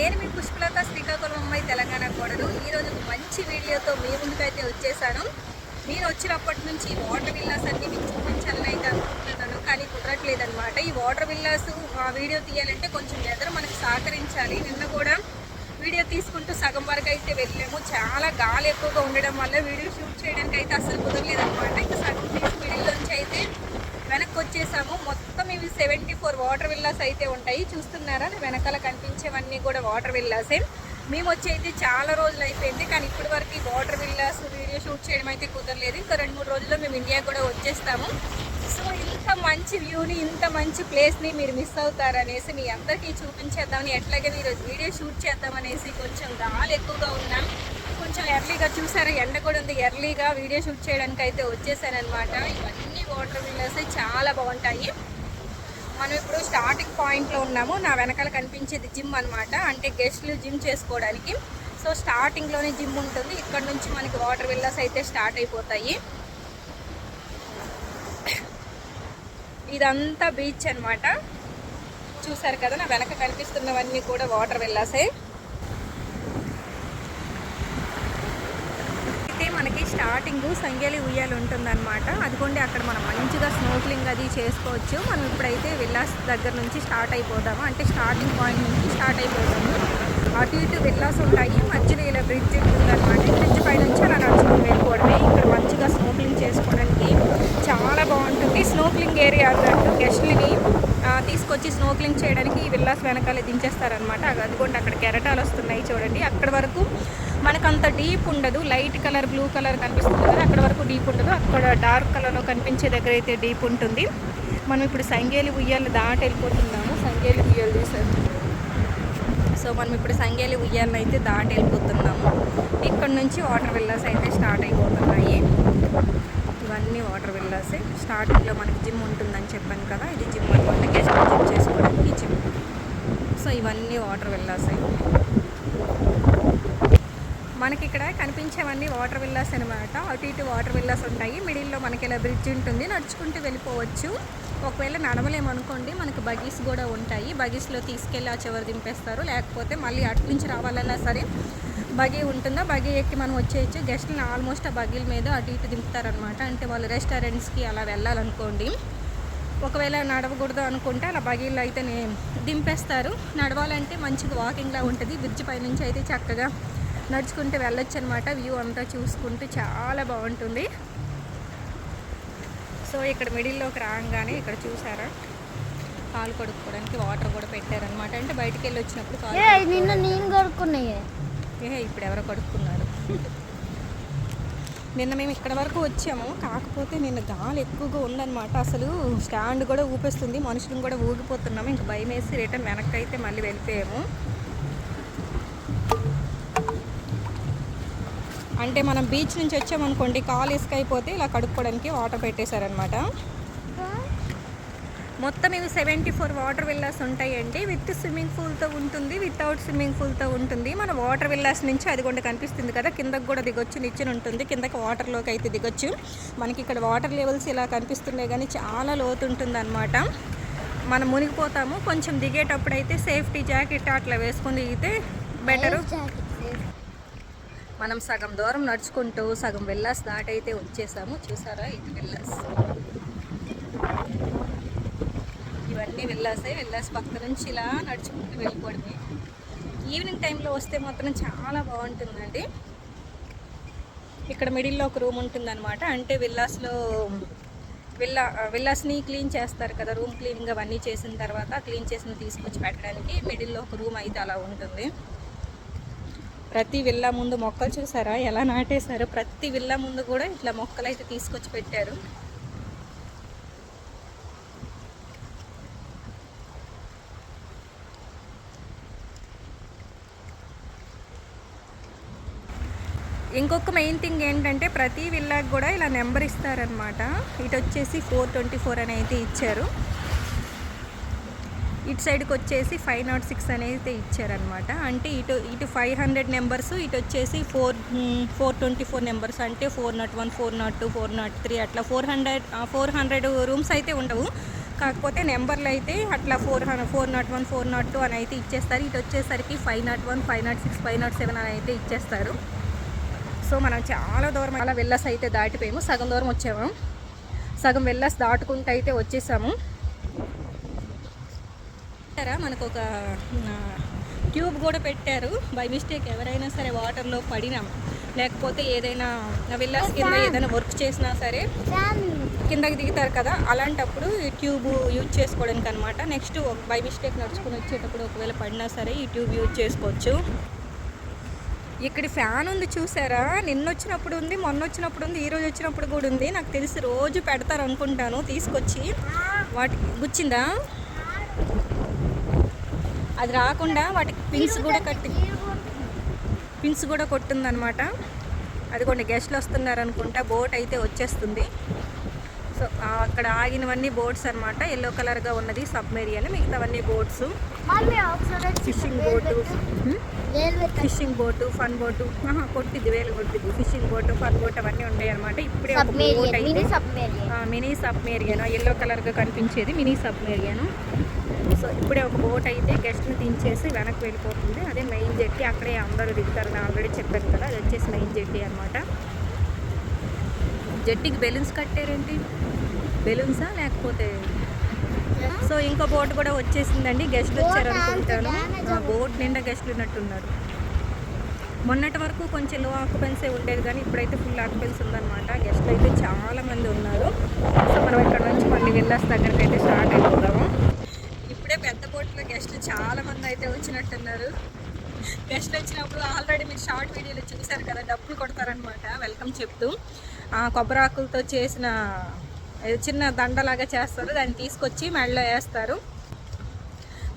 నేను మీ పుష్పలత, శ్రీకాకుళం అమ్మాయి, తెలంగాణ కోడలు. ఈరోజు ఒక మంచి వీడియోతో మీ ముందుకైతే వచ్చేసాను. నేను వచ్చినప్పటి నుంచి వాటర్ విల్లాస్ అన్ని మీకు చూపించాలని అయితే అనుకుంటున్నాను, కానీ కుదరట్లేదనమాట. ఈ వాటర్ విల్లాస్ వీడియో తీయాలంటే కొంచెం వెదర్ మనకు సహకరించాలి. నిన్న కూడా వీడియో తీసుకుంటూ సగం వరకు అయితే వెళ్ళాము. చాలా గాలి ఎక్కువగా ఉండడం వల్ల వీడియో షూట్ చేయడానికి అయితే అసలు కుదరలేదనమాట. ఇంకా సగం తీసి మిడిల్లోంచి అయితే వెనక్కి వచ్చేసాము. మొత్తం ఇవి 74 వాటర్ విల్లాస్ అయితే ఉంటాయి. చూస్తున్నారా, వెనకాల కనిపించేవన్నీ కూడా వాటర్ విల్లాసే. మేము వచ్చి అయితే చాలా రోజులు అయిపోయింది, కానీ ఇప్పటి వరకు ఈ వాటర్ విల్లాస్ వీడియో షూట్ చేయడం అయితే కుదరలేదు. ఇంకా 2-3 రోజుల్లో మేము ఇండియా కూడా వచ్చేస్తాము. సో ఇంత మంచి వ్యూని, ఇంత మంచి ప్లేస్ని మీరు మిస్ అవుతారనేసి మీ అందరికీ చూపించేద్దామని, ఎట్లాగైనా ఈరోజు వీడియో షూట్ చేద్దామనేసి కొంచెం గాలి ఎక్కువగా ఉన్నాం. కొంచెం ఎర్లీగా చూసారా, ఎండ కూడా ఉంది, ఎర్లీగా వీడియో షూట్ చేయడానికి అయితే వచ్చేసానమాట. ఇవన్నీ వాటర్ విల్లాస్ చాలా బాగుంటాయి. మనం ఇప్పుడు స్టార్టింగ్ పాయింట్లో ఉన్నాము. నా వెనకాల కనిపించేది జిమ్ అనమాట, అంటే గెస్ట్లు జిమ్ చేసుకోవడానికి. సో స్టార్టింగ్లోనే జిమ్ ఉంటుంది. ఇక్కడ నుంచి మనకి వాటర్ విల్లాస్ అయితే స్టార్ట్ అయిపోతాయి. ఇదంతా బీచ్ అనమాట. చూసారు కదా, నా వెనక కనిపిస్తున్నవన్నీ కూడా వాటర్ విల్లాసే. అయితే మనకి స్టార్టింగ్ సంగేలి ఉయ్యాలు ఉంటుందన్నమాట. అదిగోండి, అక్కడ మనం మంచిగా స్నోక్లింగ్ అది చేసుకోవచ్చు. మనం ఇప్పుడైతే విల్లాస్ దగ్గర నుంచి స్టార్ట్ అయిపోతాము, అంటే స్టార్టింగ్ పాయింట్ నుంచి స్టార్ట్ అయిపోతాము. అటు ఇటు విల్లాస్ ఉంటాయి, మధ్యలో ఇలా బ్రిడ్జ్ ఉంటుందన్నమాట. బ్రిడ్జ్ పై నుంచి అలా నడుచుకుని వెళ్ళిపోవడమే. ఇక్కడ మంచిగా స్నోక్లింగ్ చేసుకోవడానికి చాలా బాగుంటుంది. స్నోక్లింగ్ ఏరియా అన్నట్టు గెస్ట్లని తీసుకొచ్చి స్నోక్లింగ్ చేయడానికి ఈ విల్లాస్ వెనకాల దించేస్తారనమాట. అదిగోండి, అక్కడ కెరటాలు వస్తున్నాయి చూడండి. అక్కడ వరకు మనకంత డీప్ ఉండదు. లైట్ కలర్, బ్లూ కలర్ కనిపిస్తుంది కదా, అక్కడ వరకు డీప్ ఉండదు. అక్కడ డార్క్ కలర్లో కనిపించే దగ్గర అయితే డీప్ ఉంటుంది. మనం ఇప్పుడు సంగేలి ఉయ్యాలు దాటి వెళ్ళిపోతున్నాము. సంగేలి ఉయ్యాలు చూసారు. సో మనం ఇప్పుడు సంగేలి ఉయ్యాలను అయితే దాటి వెళ్ళిపోతున్నాము. ఇక్కడ నుంచి వాటర్ విల్లాస్ అయితే స్టార్ట్ అయిపోతున్నాయి. ఇవన్నీ వాటర్ విల్లాసే. స్టార్టింగ్లో మనకి జిమ్ ఉంటుందని చెప్పాను కదా, ఇది జిమ్ అనమాట, గెస్ట్ జిమ్ చేసుకోవడానికి జిమ్. సో ఇవన్నీ వాటర్ విల్లాసే. మనకి ఇక్కడ కనిపించేవన్నీ వాటర్ విల్లాస్ అనమాట. అటు ఇటు వాటర్ విల్లాస్ ఉంటాయి. మిడిల్లో మనకి ఇలా బ్రిడ్జ్ ఉంటుంది, నడుచుకుంటూ వెళ్ళిపోవచ్చు. ఒకవేళ నడవలేమనుకోండి, మనకి బగీస్ కూడా ఉంటాయి. బగీస్లో తీసుకెళ్ళి ఆ చివరి దింపేస్తారు. లేకపోతే మళ్ళీ అటు నుంచి రావాలన్నా సరే బగీ ఉంటుందా, బగీ ఎక్కి మనం వచ్చేయచ్చు. గెస్ట్ని ఆల్మోస్ట్ ఆ బగీల మీద అటు ఇటు దింపుతారనమాట. అంటే వాళ్ళు రెస్టారెంట్స్కి అలా వెళ్ళాలనుకోండి, ఒకవేళ నడవకూడదు అనుకుంటే అలా బగీల్లో అయితే దింపేస్తారు. నడవాలంటే మంచిగా వాకింగ్లా ఉంటుంది. బ్రిడ్జ్ పైనుంచి అయితే చక్కగా నడుచుకుంటూ వెళ్ళొచ్చు అనమాట. వ్యూ అంతా చూసుకుంటూ చాలా బాగుంటుంది. సో ఇక్కడ మిడిల్లోకి రాగానే ఇక్కడ చూసారా, కాలు కడుక్కోవడానికి వాటర్ కూడా పెట్టారనమాట. అంటే బయటికి వెళ్ళి వచ్చినప్పుడు ఇప్పుడు ఎవరో కడుక్కున్నారు. నిన్న మేము ఇక్కడ వరకు వచ్చాము, కాకపోతే నిన్న గాలి ఎక్కువగా ఉందన్నమాట. అసలు స్టాండ్ కూడా ఊపేస్తుంది, మనుషులను కూడా ఊగిపోతున్నాము. ఇంక భయం వేసి రిటర్న్ వెనక్కి అయితే మళ్ళీ వెళ్ళిపోయాము. అంటే మనం బీచ్ నుంచి వచ్చామనుకోండి, కాలు ఇసుక అయిపోతే ఇలా కడుక్కోవడానికి వాటర్ పెట్టేశారనమాట. మొత్తం ఇవి 74 వాటర్ విల్లాస్ ఉంటాయండి. విత్ స్విమ్మింగ్ పూల్తో ఉంటుంది, వితౌట్ స్విమ్మింగ్ పూల్తో ఉంటుంది. మన వాటర్ విల్లాస్ నుంచి అదిగోండి కనిపిస్తుంది కదా, కిందకు కూడా దిగొచ్చు, నిచ్చెన ఉంటుంది. కిందకి వాటర్లోకి అయితే దిగొచ్చు. మనకి ఇక్కడ వాటర్ లెవెల్స్ ఇలా కనిపిస్తున్నాయి, కానీ చాలా లోతు ఉంటుంది అనమాట. మనం మునిగిపోతాము. కొంచెం దిగేటప్పుడు అయితే సేఫ్టీ జాకెట్ అట్లా వేసుకొని దిగితే బెటరు. మనం సగం దూరం నడుచుకుంటూ సగం విల్లాస్ దాటైతే వచ్చేసాము. చూసారా, ఇది విల్లాస్. ఇవన్నీ విల్లాసే. విల్లాస్ పక్క నుంచి ఇలా నడుచుకుంటూ వెళ్ళిపోవడమే. ఈవినింగ్ టైంలో వస్తే మాత్రం చాలా బాగుంటుందండి. ఇక్కడ మిడిల్లో ఒక రూమ్ ఉంటుందన్నమాట. అంటే విల్లాస్ని క్లీన్ చేస్తారు కదా, రూమ్ క్లీనింగ్ అవన్నీ చేసిన తర్వాత క్లీన్ చేసిన తీసుకొచ్చి పెట్టడానికి మిడిల్లో ఒక రూమ్ అయితే అలా ఉంటుంది. ప్రతి విల్లా ముందు మొక్కలు చూసారా ఎలా నాటేశారు. ప్రతి విల్లా ముందు కూడా ఇట్లా మొక్కలు అయితే తీసుకొచ్చి పెట్టారు. ఇంకొక మెయిన్ థింగ్ ఏంటంటే, ప్రతి విల్లాకి కూడా ఇలా నెంబర్ ఇస్తారనమాట. ఇటు వచ్చేసి 424 అని అయితే ఇచ్చారు. ఇటు సైడ్కి వచ్చేసి 506 అనేది ఇచ్చారనమాట. అంటే ఇటు 500 నెంబర్స్, ఇటు వచ్చేసి 424 నెంబర్స్. అంటే 401, 402, 403 అట్లా 400 రూమ్స్ అయితే ఉండవు. కాకపోతే నెంబర్లు అయితే అట్లా 401 402 అని అయితే ఇచ్చేస్తారు. ఇటు వచ్చేసరికి 501 506 507 అని అయితే ఇచ్చేస్తారు. సో మనం చాలా దూరం అలా వెళ్ళస్ అయితే దాటిపోయాము. సగం దూరం వచ్చాము. సగం వెళ్ళస్ దాటుకుంటూ అయితే వచ్చేసాము. మనకు ఒక ట్యూబ్ కూడా పెట్టారు. బై మిస్టేక్ ఎవరైనా సరే వాటర్లో పడినా లేకపోతే ఏదైనా వెళ్ళాల్సి కింద ఏదైనా వర్క్ చేసినా సరే కిందకి దిగుతారు కదా, అలాంటప్పుడు ఈ ట్యూబ్ యూజ్ చేసుకోవడానికి అనమాట. నెక్స్ట్ బై మిస్టేక్ నడుచుకుని వచ్చేటప్పుడు ఒకవేళ పడినా సరే ఈ ట్యూబ్ యూజ్ చేసుకోవచ్చు. ఇక్కడ ఫ్యాన్ ఉంది చూసారా, నిన్న వచ్చినప్పుడు ఉంది, మొన్న వచ్చినప్పుడు ఉంది, ఈరోజు వచ్చినప్పుడు కూడా ఉంది. నాకు తెలిసి రోజు పెడతారు అనుకుంటాను తీసుకొచ్చి. వాటికి గుచ్చిందా, అది రాకుండా వాటికి పిన్స్ కూడా కొట్టిందనమాట. అది కొన్ని గెస్ట్లు వస్తున్నారు అనుకుంటా. బోట్ అయితే వచ్చేస్తుంది. సో అక్కడ ఆగినవన్నీ బోట్స్ అనమాట. ఎల్లో కలర్గా ఉన్నది సబ్మెరియన్, మిగతావన్నీ boats. Fishing boat fun boat కొట్టిద్ది, వేలు కొట్టిద్ది. ఫిషింగ్ బోటు ఫన్ బోట్ అవన్నీ ఉంటాయి అనమాట. ఇప్పుడే ఒక బోట్ అయితే మినీ సబ్మెరియన్, ఎల్లో కలర్గా కనిపించేది మినీ సబ్మెరియన్. సో ఇప్పుడే ఒక బోట్ అయితే గెస్ట్ని దించేసి వెనక్కి వెళ్ళిపోతుంది. అదే మెయిన్ జెట్టి, అక్కడే అందరూ దిగుతారని ఆల్రెడీ చెప్పాను కదా. అది వచ్చేసి మెయిన్ జెట్టి అనమాట. జెట్టికి బెలూన్స్ కట్టారేంటి, బెలూన్సా లేకపోతే? సో ఇంకో బోట్ కూడా వచ్చేసిందండి. గెస్ట్లు వచ్చారు అనుకుంటాను. బోట్ నిండా గెస్ట్లు ఉన్నట్టున్నారు. మొన్నటి వరకు కొంచెం లో ఆక్యుపెన్సీ ఉండేది కానీ ఇప్పుడైతే ఫుల్ ఆక్యుపెన్సీ ఉందన్నమాట. గెస్ట్లు అయితే చాలా మంది ఉన్నారు. సో మనం ఇక్కడ నుంచి మళ్ళీ వెళ్ళాల్సిన దగ్గరికి అయితే స్టార్ట్ అయిపోతాము. ఇప్పుడే పెద్ద బోట్లో గెస్ట్లు చాలా మంది అయితే వచ్చినట్టున్నారు. గెస్ట్లు వచ్చినప్పుడు ఆల్రెడీ మీరు షార్ట్ వీడియోలో చూశారు కదా, డబ్బులు కొడతారనమాట వెల్కమ్ చెప్తూ. కొబ్బరాకులతో చేసిన చిన్న దండలాగా చేస్తారు, దాన్ని తీసుకొచ్చి మెడలో వేస్తారు.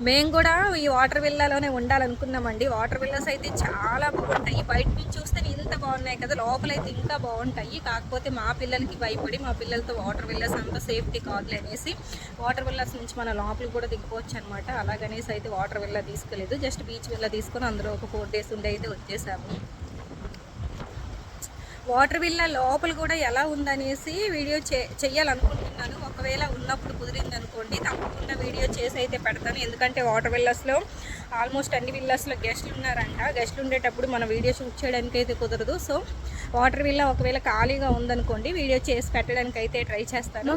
మేము కూడా ఈ వాటర్ విల్లాలోనే ఉండాలనుకున్నామండి. వాటర్ విల్లాస్ అయితే చాలా బాగుంటాయి. బయట నుంచి చూస్తే ఇంత బాగున్నాయి కదా, లోపలైతే ఇంకా బాగుంటాయి. కాకపోతే మా పిల్లలకి భయపడి మా పిల్లలతో వాటర్ విల్లాస్ అంత సేఫ్టీ కాదులే అనేసి వాటర్ విల్లాస్ నుంచి మన లోపలికి కూడా దిగిపోవచ్చు అనమాట. అలాగనేసి అయితే వాటర్ విల్లా తీసుకోలేదు, జస్ట్ బీచ్ విల్లా తీసుకొని అందులో ఒక 4 days ఉండి అయితే వచ్చేసాము. వాటర్ విల్లా లోపల కూడా ఎలా ఉందనేసి వీడియో చెయ్యాలనుకుంటున్నాను. ఒకవేళ ఉన్నప్పుడు కుదిరింది అనుకోండి తప్పకుండా వీడియో చేసి అయితే పెడతాను. ఎందుకంటే వాటర్ విల్లాస్లో ఆల్మోస్ట్ అన్ని విల్లాస్లో గెస్ట్లు ఉన్నారంట. గెస్ట్లు ఉండేటప్పుడు మన వీడియో షూట్ చేయడానికి అయితే కుదరదు. సో వాటర్ విల్లా ఒకవేళ ఖాళీగా ఉందనుకోండి వీడియో చేసి పెట్టడానికి అయితే ట్రై చేస్తాను.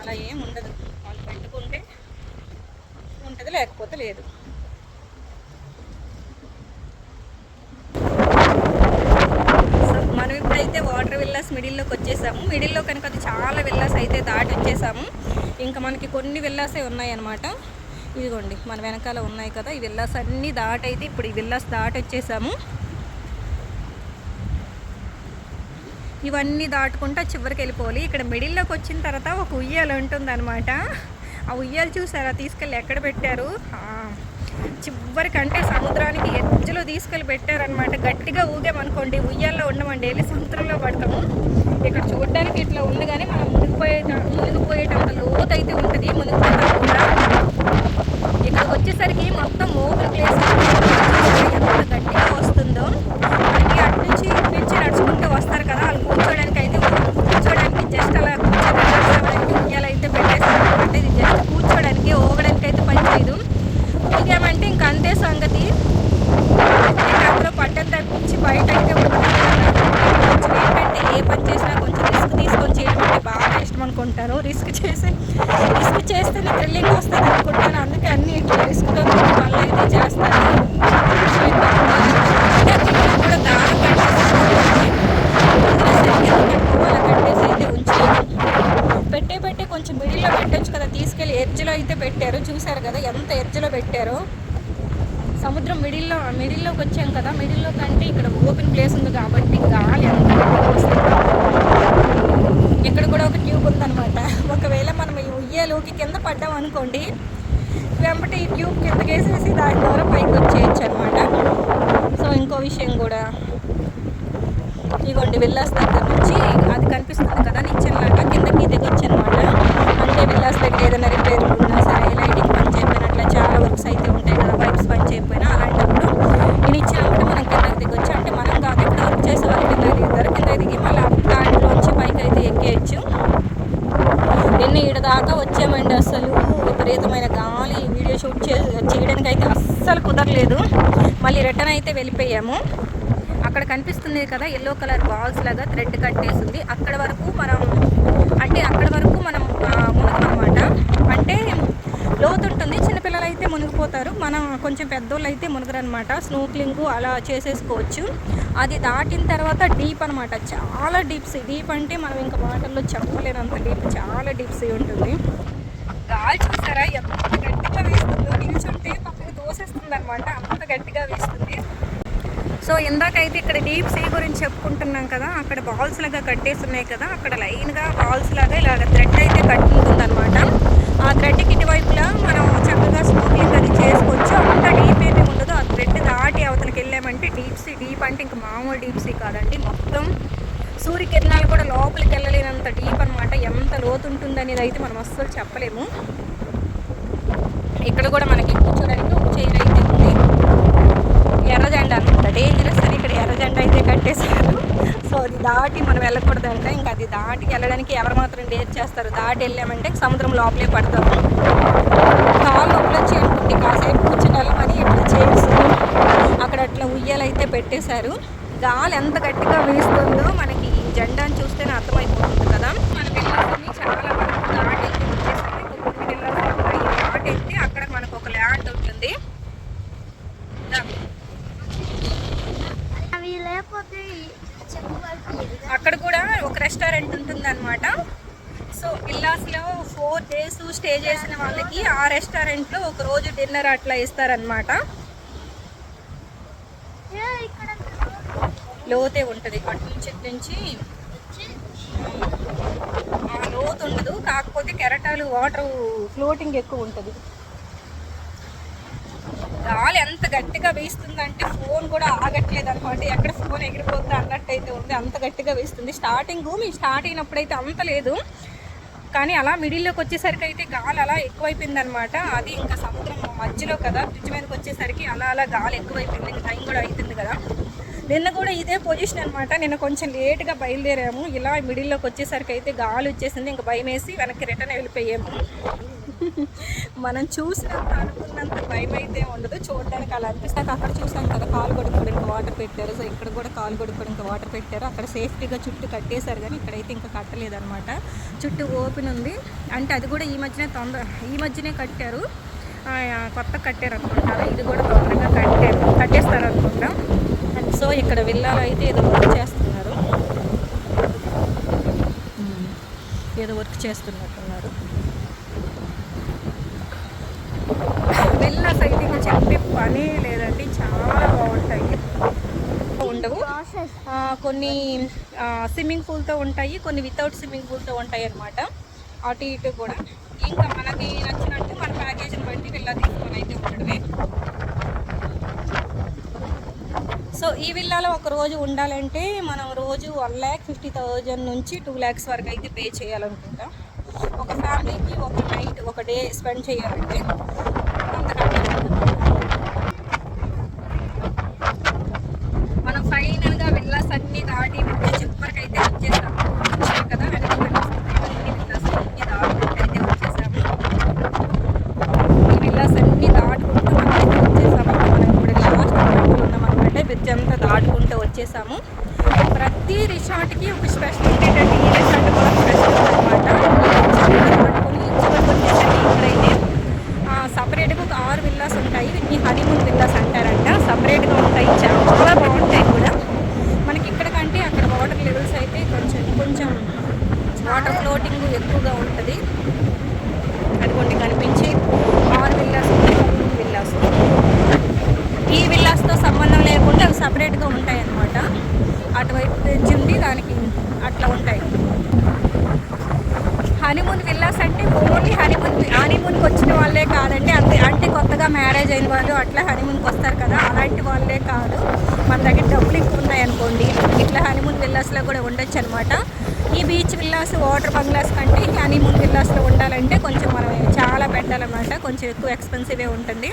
అలా ఏం ఉండదు, వాళ్ళు పెట్టుకుంటే ఉంటుంది, లేకపోతే లేదు. మనం ఇప్పుడైతే వాటర్ విల్లాస్ మిడిల్లోకి వచ్చేసాము. మిడిల్లో కనుక అది చాలా విల్లాస్ అయితే దాటి వచ్చేసాము. ఇంకా మనకి కొన్ని విల్లాసే ఉన్నాయన్నమాట. ఇదిగోండి మన వెనకాల ఉన్నాయి కదా, ఈ విల్లాస్ అన్నీ దాటైతే ఇప్పుడు ఈ విల్లాస్ దాటి వచ్చేసాము. ఇవన్నీ దాటుకుంటా చివరికి వెళ్ళిపోవాలి. ఇక్కడ మిడిల్లోకి వచ్చిన తర్వాత ఒక ఉయ్యాలు ఉంటుందన్నమాట. ఆ ఉయ్యాలు చూసారా, తీసుకెళ్ళి ఎక్కడ పెట్టారు, చివరికంటే సముద్రానికి ఎడ్జ్లో తీసుకెళ్ళి పెట్టారనమాట. గట్టిగా ఊగామనుకోండి ఉయ్యాల్లో ఉండమండి, వెళ్ళి సముద్రంలో పడతాము. ఇక్కడ చూడడానికి ఇట్లా ఉంది కానీ మనం మునిగిపోయేటంత లోతు అయితే ఉంటుంది. మునిగిపోతాం కూడా. ఇక్కడికి వచ్చేసరికి మొత్తం ఓపెన్ ప్లేస్ ఎంత గట్టిగా వస్తుందో. మనకి అటు నుంచి ఇటు నుంచి నడుచుకుంటూ వస్తారు కదా, వాళ్ళు కూర్చోడానికి అయితే జస్ట్ అలా కూర్చోడానికి ఉయ్యాలు అయితే పెట్టేస్తారు అనమాట. ఇది జస్ట్ కూర్చోడానికి, ఊగడానికి అయితే పని చేయదు. ఊగామంటే ఇంక అంతే సంగతి. అందులో పట్టం తప్పించి బయట అయితే కొంచెం ఏంటంటే ఏ పని చేసినా కొంచెం రిస్క్ తీసుకొని చేయడం అంటే బాగా ఇష్టం అనుకుంటారు. రిస్క్ చేస్తేనే థ్రిల్లింగ్ వస్తుంది అనుకుంటాను. అందుకే అన్ని ఇట్లా రిస్క్తో మళ్ళీ అయితే చేస్తాను. కూడా దారం కట్టేసి అయితే ఉంచాను. పెట్టే కొంచెం మిడిల్లో పెట్టచ్చు కదా, తీసుకెళ్ళి ఎడ్జ్లో అయితే పెట్టారు. చూసారు కదా ఎంత ఎడ్జ్లో పెట్టారో. సముద్రం మిడిల్లోకి వచ్చాం కదా, మిడిల్లో కంటే ఇక్కడ ఓపెన్ ప్లేస్ ఉంది కాబట్టి గాలి ఎంత వస్తుంది. ఇక్కడ కూడా ఒక ట్యూబ్ ఉందన్నమాట. ఒకవేళ మనం ఈ ఉయ్యాలోకి కింద పడ్డాం అనుకోండి, వెంబటి ఈ ట్యూబ్ కిందకేసేసి దాని ద్వారా పైకి వచ్చేయచ్చు అనమాట. సో ఇంకో విషయం కూడా, ఇదిగోండి విల్లాస్ దగ్గర నుంచి అది కనిపిస్తుంది కదా నిచ్చెనలాగా, కిందకి దిగొచ్చు అనమాట. అంటే విల్లాస్ దగ్గర ఏదైనా రిపేర్ ఉన్నా సరే, లైటింగ్ పని చేయకపోయినట్లా చాలా వర్క్స్ అయితే ఉంటాయి కదా, పైప్స్ పని చేయకపోయినా, అలాంటప్పుడు ఈ నిచ్చెన ఒకటి మనం కిందకి దిగొచ్చు. అంటే మనం కాదు, ఇక్కడ వర్క్ చేసే వాళ్ళు కిందకి దిగుతారు, వచ్చామండి. అసలు విపరీతమైన గాలి, వీడియో షూట్ చేయడానికి అయితే అస్సలు కుదరలేదు. మళ్ళీ రిటర్న్ అయితే వెళ్ళిపోయాము. అక్కడ కనిపిస్తుంది కదా ఎల్లో కలర్ బాల్స్ లాగా థ్రెడ్ కట్టేసింది, అక్కడ వరకు మనం మునగమన్నమాట. అంటే లోతుంటుంది, చిన్నపిల్లలు అయితే మునిగిపోతారు, మనం కొంచెం పెద్దోళ్ళు అయితే మునగరనమాట. స్నోక్లింగ్ అలా చేసేసుకోవచ్చు. అది దాటిన తర్వాత డీప్ అనమాట, చాలా డీప్ అంటే మనం ఇంకా వాటర్లో చెప్పలేనంత డీప్, చాలా డీప్ సీ ఉంటుంది. గాలి చూసారా ఎంత గట్టిగా వీస్తుందో, నిల్చుంటే పక్కకి దోసేస్తుంది అనమాట, అంత గట్టిగా వీస్తుంది. సో ఇందాకైతే ఇక్కడ డీప్ సీ గురించి చెప్పుకుంటున్నాం కదా, అక్కడ బాల్స్ లాగా కట్టేసి ఉన్నాయి కదా, అక్కడ లైన్గా బాల్స్ లాగా ఇలాగ థ్రెడ్ అయితే కట్టుంటుంది అనమాట. ఆ థ్రెడ్కి ఇటువైపులా మనం చక్కగా స్మోకింగ్ అది చేసుకోవచ్చు. అంత డీప్ ఏమీ ఉండదు. ఆ థ్రెడ్ దాటి అవతలకి వెళ్ళామంటే డీప్ అంటే ఇంకా మామూలు డీప్ సీ కాదండి, మొత్తం సూర్యకిరణాలు కూడా లోపలికి వెళ్ళలేనంత డీప్ అనమాట. ఎంత లోతు ఉంటుంది అనేది అయితే మనం అస్సలు చెప్పలేము. ఇక్కడ కూడా మనకి కూర్చోడానికి ఒక చైర్ అయితే ఉంది. ఎర్ర జెండా అనమాట, డేంజరస్ అని ఇక్కడ ఎర్ర జెండా అయితే కట్టేశారు. సో అది దాటి మనం వెళ్ళకూడదంట. ఇంకా అది దాటి వెళ్ళడానికి ఎవరు మాత్రం డేర్ చేస్తారు. దాటి వెళ్ళామంటే సముద్రం లోపలే పడతాము. కాళ్ళు నొప్పులు వచ్చి అనుకుంటే కాసేపు కూర్చుని వెళ్ళమని ఇట్లా చైర్స్ అక్కడ అట్లా ఉయ్యాలైతే పెట్టేశారు. గాలి ఎంత గట్టిగా వీస్తుందో మనకి ఈ జెండాని చూస్తేనే అర్థమైపోతుంది కదా. మన పిల్లలని చాలా వరకు దాటి వచ్చేసరికి కొన్ని పిల్లలు దాటి వెళ్తే అక్కడ మనకు ఒక ల్యాండ్ ఉంటుంది. అక్కడ కూడా ఒక రెస్టారెంట్ ఉంటుంది అనమాట. సో విల్లాస్లో 4 days స్టే చేసిన వాళ్ళకి ఆ రెస్టారెంట్లో ఒక రోజు డిన్నర్ అట్లా ఇస్తారనమాట. లోతే ఉంటుంది అటు నుంచి లోతు ఉండదు, కాకపోతే కెరటాలు వాటర్ ఫ్లోటింగ్ ఎక్కువ ఉంటుంది. గాలి ఎంత గట్టిగా వీస్తుందంటే ఫోన్ కూడా ఆగట్లేదు అనమాట, ఎక్కడ ఫోన్ ఎగిరిపోద్దా అన్నట్టయితే ఉంది, అంత గట్టిగా వీస్తుంది. మేము స్టార్ట్ అయినప్పుడైతే అంత లేదు, కానీ అలా మిడిల్లోకి వచ్చేసరికి అయితే గాలి అలా ఎక్కువైపోయింది అనమాట. అది ఇంకా సముద్రం మధ్యలో కదా, బ్రిడ్జ్ మీదకి వచ్చేసరికి అలా గాలి ఎక్కువైపోయింది. ఇంకా టైం కూడా అవుతుంది కదా. నిన్న కూడా ఇదే పొజిషన్ అనమాట. నిన్న కొంచెం లేట్గా బయలుదేరాము. ఇలా మిడిల్లోకి వచ్చేసరికి అయితే గాలి వచ్చేసింది. ఇంకా భయం వేసి వెనక్కి రిటర్న్ వెళ్ళిపోయాము. మనం చూసినంత అనుకున్నంత భయం అయితే ఉండదు, చూడడానికి అలా అనిపిస్తాక. అక్కడ చూసాం కదా కాలు కొడుకోవడానికి వాటర్ పెట్టారు. సో ఇక్కడ కూడా కాలు కొడుకోవడానికి వాటర్ పెట్టారు. అక్కడ సేఫ్టీగా చుట్టూ కట్టేశారు, కానీ ఇక్కడైతే ఇంకా కట్టలేదన్నమాట. చుట్టూ ఓపెన్ ఉంది. అంటే అది కూడా ఈ మధ్యనే కట్టారు, కొత్త కట్టారు అనుకుంటా. ఇది కూడా తొందరగా కట్టేస్తారు అనుకుంటా. సో ఇక్కడ విల్లాలో అయితే ఏదో వర్క్ చేస్తున్నట్టున్నారు. విల్లాస్ అయితే ఇంకా చెప్పే పని లేదండి, చాలా బాగుంటాయి. ఉండవు కొన్ని స్విమ్మింగ్ పూల్తో ఉంటాయి, కొన్ని వితౌట్ స్విమ్మింగ్ పూల్తో ఉంటాయి అన్నమాట. అటు ఇటు కూడా ఇంకా మనకి నచ్చినట్టు మన ప్యాకేజీని బట్టి విల్లా తీసుకొని అయితే ఉండడమే. సో ఈ విల్లాలో ఒక రోజు ఉండాలంటే మనం రోజు 1,50,000 నుంచి 2 lakhs వరకు అయితే పే చేయాలనుకుంటా. ఒక ఫ్యామిలీకి ఒక నైట్ ఒక డే స్పెండ్ చేయాలంటే అంతకంటే మనం ఫైనల్గా విల్లాస్ అన్నీ దాటి చివరికి అయితే వచ్చేసాము కదా. విల్లాస్ అన్నీ దాటుకుంటూ అయితే వచ్చేసాము. ఈ విల్లాస్ అన్నీ దాటుకుంటూ మనం వచ్చేసాము. మనం ఇప్పుడు లాస్ట్ ఉన్నామన్నమాట. బ్రిడ్జ్ అంతా దాటుకుంటూ వచ్చేసాము. ప్రతి రిసార్ట్కి ఒక స్పెషల్ ఏంటంటే ఈ రిసార్ట్ కూడా స్పెషల్ అనమాట. పట్టుకొని చివరికి వచ్చేసరికి ఇక్కడైతే సపరేట్గా ఒక 6 విల్లాస్ ఉంటాయి. వీటిని హనీమూన్ విల్లాస్ అంటారంట. సపరేట్గా ఉంటాయి, చాలా బాగుంటాయి కూడా. మనకి ఇక్కడ కంటే అక్కడ వాటర్ లెవెల్స్ అయితే కొంచెం వాటర్ ఫ్లోటింగ్ ఎక్కువగా ఉంటుంది. అదిగోండి కనిపించి 6 విల్లాస్ విల్లాస్. ఈ విల్లాస్తో సంబంధం లేకుండా అవి సపరేట్గా ఉంటాయి అన్నమాట. అటువైపు తెచ్చింది దానికి అట్లా ఉంటాయి. హనీమూన్ విల్లాస్ అంటే ఓన్లీ హనీమూన్కి వచ్చిన వాళ్ళే కాదండి, అంటే కొత్తగా మ్యారేజ్ అయిన వాళ్ళు అట్లా హనీమూన్కి వస్తారు కదా, అలాంటి వాళ్ళే కాదు. మన దగ్గర డబ్బులు ఎక్కువ ఉన్నాయనుకోండి, ఇట్లా హనీమూన్ విల్లాస్లో కూడా ఉండొచ్చు అనమాట. ఈ బీచ్ విల్లాస్ వాటర్ బంగ్లాస్ కంటే హనీమూన్ విల్లాస్లో ఉండాలంటే కొంచెం మనం చాలా పెట్టాలన్నమాట, కొంచెం ఎక్కువ ఎక్స్పెన్సివే ఉంటుంది.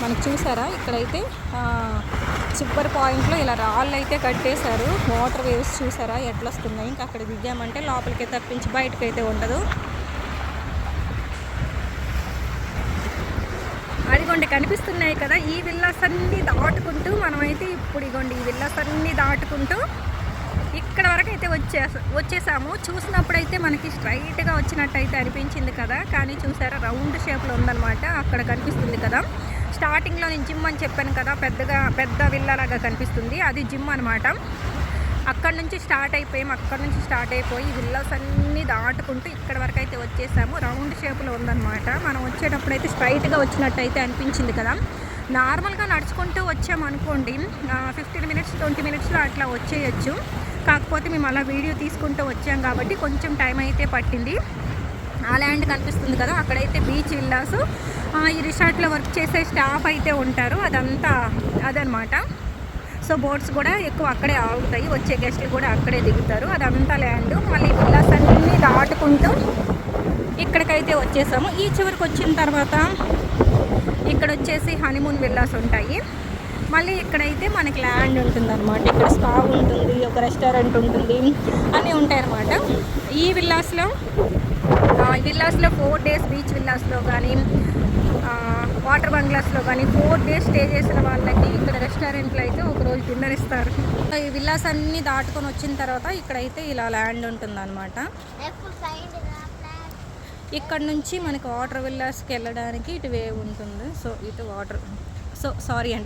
మనకు చూసారా ఇక్కడైతే చివరి పాయింట్లో ఇలా రాళ్ళు అయితే కట్టేశారు. వాటర్ వేవ్స్ చూసారా ఎట్లా వస్తున్నాయి. ఇంకా అక్కడ దిగామంటే లోపలికి తప్పించి బయటకు అయితే ఉండదు. ఇదిగోండి కనిపిస్తున్నాయి కదా, ఈ విల్లాస్ అన్నీ దాటుకుంటూ మనమైతే ఇప్పుడు ఇదిగోండి ఈ విల్లాస్ అన్నీ దాటుకుంటూ ఇక్కడ వరకు అయితే వచ్చేసాము. చూసినప్పుడైతే మనకి స్ట్రైట్గా వచ్చినట్టయితే అనిపించింది కదా, కానీ చూసారా రౌండ్ షేప్లో ఉందన్నమాట. అక్కడ కనిపిస్తుంది కదా, స్టార్టింగ్లో నేను జిమ్ అని చెప్పాను కదా, పెద్ద విల్లాలాగా కనిపిస్తుంది, అది జిమ్ అనమాట. అక్కడ నుంచి స్టార్ట్ అయిపోయి విల్లాస్ అన్నీ దాటుకుంటూ ఇక్కడ వరకు అయితే వచ్చేసాము. రౌండ్ షేప్లో ఉందన్నమాట. మనం వచ్చేటప్పుడు అయితే స్ట్రైట్గా వచ్చినట్టయితే అనిపించింది కదా. నార్మల్గా నడుచుకుంటూ వచ్చామనుకోండి 15 మినిట్స్ 20 మినిట్స్లో అట్లా వచ్చేయచ్చు. కాకపోతే మేము అలా వీడియో తీసుకుంటూ వచ్చాం కాబట్టి కొంచెం టైం అయితే పట్టింది. ఆ ల్యాండ్ కనిపిస్తుంది కదా, అక్కడైతే బీచ్ విల్లాస్, ఈ రిసార్ట్లో వర్క్ చేసే స్టాఫ్ అయితే ఉంటారు, అదనమాట. సో బోట్స్ కూడా ఎక్కువ అక్కడే ఆగుతాయి, వచ్చే గెస్టులు కూడా అక్కడే దిగుతారు, అదంతా ల్యాండ్. మళ్ళీ విల్లాస్ అన్నీ దాటుకుంటూ ఇక్కడికైతే వచ్చేసాము. ఈ చివరికి వచ్చిన తర్వాత ఇక్కడ వచ్చేసి హనీమూన్ విల్లాస్ ఉంటాయి. మళ్ళీ ఇక్కడైతే మనకి ల్యాండ్ ఉంటుంది అనమాట. ఇక్కడ స్పా ఉంటుంది, ఒక రెస్టారెంట్ ఉంటుంది, అన్నీ ఉంటాయి అన్నమాట. ఈ విల్లాస్లో 4 డేస్ బీచ్ విల్లాస్లో కానీ వాటర్ బంగ్లాస్లో కానీ 4 డేస్ స్టే చేసిన వాళ్ళకి ఇక్కడ రెస్టారెంట్లో అయితే ఒకరోజు డిన్నర్ ఇస్తారు. ఈ విల్లాస్ అన్నీ దాటుకొని వచ్చిన తర్వాత ఇక్కడైతే ఇలా ల్యాండ్ ఉంటుంది అనమాట. ఇక్కడ నుంచి మనకి వాటర్ విల్లాస్కి వెళ్ళడానికి ఇటు వే ఉంటుంది. సో ఇటు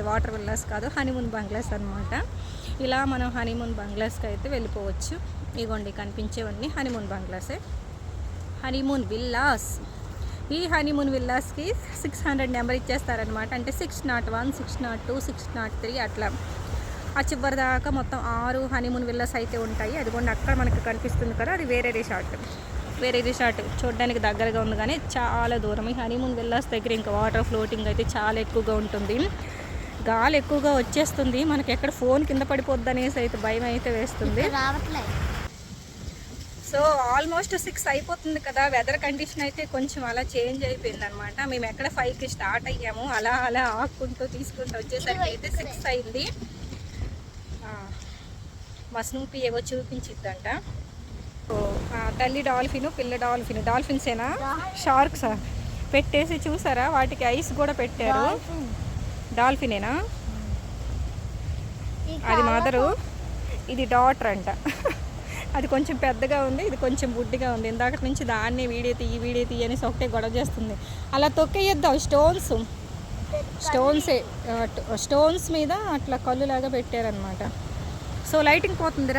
వాటర్ విల్లాస్ కాదు, హనీమూన్ బంగ్లాస్ అనమాట. ఇలా మనం హనీమూన్ బంగ్లాస్కి అయితే వెళ్ళిపోవచ్చు. ఇగోండి కనిపించేవన్నీ హనీమూన్ బంగ్లాసే, హనీమూన్ విల్లాస్. ఈ హనీమూన్ విల్లాస్కి 600 నెంబర్ ఇచ్చేస్తారనమాట. అంటే 601, 602, 603 అట్లా ఆ చివరి దాకా మొత్తం 6 హనీమూన్ విల్లాస్ అయితే ఉంటాయి. అదిగోండి అక్కడ మనకు కనిపిస్తుంది కదా, అది వేరే రిసార్ట్ చూడడానికి దగ్గరగా ఉంది కానీ చాలా దూరం. ఈ హనీమూన్ విల్లాస్ దగ్గర ఇంకా వాటర్ ఫ్లోటింగ్ అయితే చాలా ఎక్కువగా ఉంటుంది, గాలి ఎక్కువగా వచ్చేస్తుంది, మనకి ఎక్కడ ఫోన్ కింద పడిపోద్ది అనేసి అయితే భయం అయితే వేస్తుంది. సో ఆల్మోస్ట్ 6 అయిపోతుంది కదా, వెదర్ కండిషన్ అయితే కొంచెం అలా చేంజ్ అయిపోయింది అనమాట. మేము ఎక్కడ 5కి స్టార్ట్ అయ్యాము, అలా ఆక్కుంటూ తీసుకుంటూ వచ్చేసరికి అయితే 6 అయింది. మా స్నూపీ ఏవో చూపించిద్దంట. తల్లి డాల్ఫిన్, పిల్ల డాల్ఫిన్సేనా షార్క్సా పెట్టేసి చూసారా, వాటికి ఐస్ కూడా పెట్టారు. డాల్ఫినేనా అది మదరు, ఇది డాటర్ అంట. అది కొంచెం పెద్దగా ఉంది, ఇది కొంచెం బుడ్డిగా ఉంది. ఇందాక నుంచి దాన్ని వీడియో తీయి అనేసి ఒకటే గొడవ చేస్తుంది. అలా తొక్కేయద్దాం, స్టోన్స్ మీద అట్లా కళ్ళులాగా పెట్టారనమాట. సో లైటింగ్ పోతుంది,